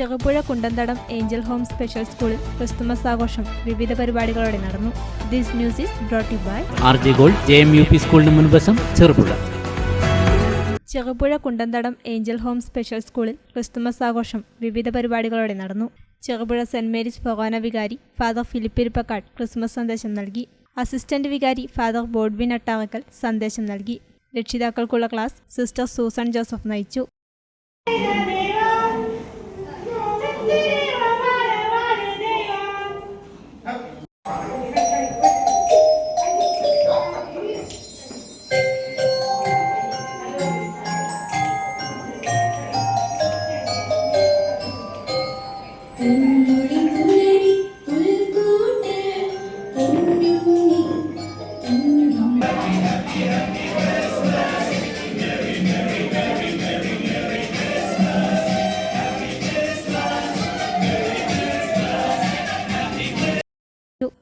Cherupuzha Kundanthadam angel home special സ്കൂളിൽ Christmas ആഘോഷം വിവിധ പരിപാടികളോടെ നടന്നു. This news is brought you by RJ gold JMUP സ്കൂളിന് മുൻവശം Cherupuzha. Cherupuzha Kundanthadam angel home special സ്കൂളിൽ ക്രിസ്തുമസ് ആഘോഷം വിവിധ പരിപാടികളോടെ നടന്നു. ചെറുപുഴ സെന്റ് മേരീസ് ഫൊറോന വികാരി ഫാദർ ഫിലിപ്പ് ഇരിപ്പക്കാട് ക്രിസ്മസ് സന്ദേശം നൽകി. അസിസ്റ്റന്റ് വികാരി ഫാദർ ബോഡ്വിൻ അട്ടാറക്കൽ സന്ദേശം നൽകി. രക്ഷിതാക്കൾക്കുള്ള ക്ലാസ് സിസ്റ്റർ സൂസൻ ജോസഫ് നയിച്ചു.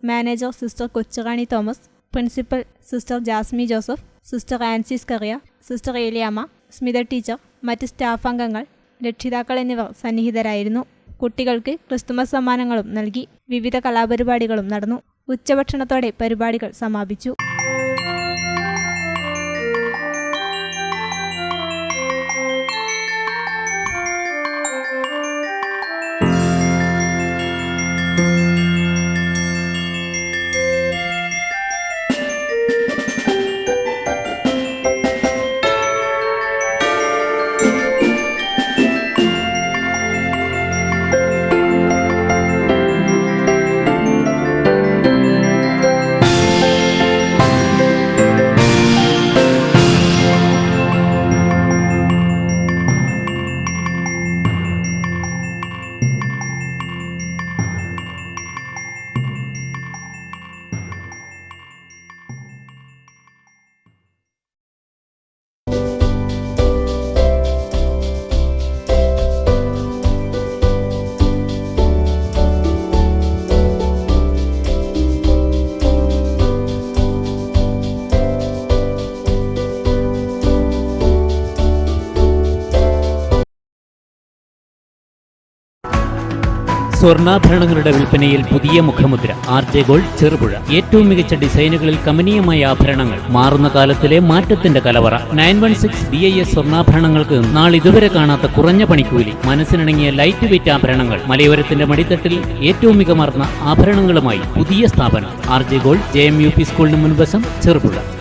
Manager sister Kochurani Thomas, principal sister Jasmi Joseph, sister Ansys കറിയ, സിസ്റ്റർ ഏലിയാമ്മ, സ്മിത ടീച്ചർ, മറ്റ് സ്റ്റാഫ് അംഗങ്ങൾ, രക്ഷിതാക്കൾ എന്നിവർ സന്നിഹിതരായിരുന്നു. കുട്ടികൾക്ക് ക്രിസ്തുമസ് സമ്മാനങ്ങളും നൽകി. വിവിധ കലാപരിപാടികളും നടന്നു. ഉച്ചഭക്ഷണത്തോടെ പരിപാടികൾ സമാപിച്ചു. സ്വർണ്ണാഭരണങ്ങളുടെ വിൽപ്പനയിൽ പുതിയ മുഖമുദ്ര. RJ gold Cherupuzha. ഏറ്റവും മികച്ച ഡിസൈനുകളിൽ കമനീയമായ ആഭരണങ്ങൾ. മാറുന്ന കാലത്തിലെ മാറ്റത്തിന്റെ കലവറ. 916 BIS സ്വർണ്ണാഭരണങ്ങൾക്ക് നാളിതുവരെ കാണാത്ത കുറഞ്ഞ പണിക്കൂലി. മനസ്സിനിണങ്ങിയ ലൈറ്റ് വെയിറ്റ് ആഭരണങ്ങൾ. മലയോരത്തിന്റെ മടിത്തട്ടിൽ ഏറ്റവും മികമാർന്ന ആഭരണങ്ങളുമായി പുതിയ സ്ഥാപനം. ആർജെ ഗോൾഡ് JMUP സ്കൂളിന് മുൻവശം ചെറുപുഴ.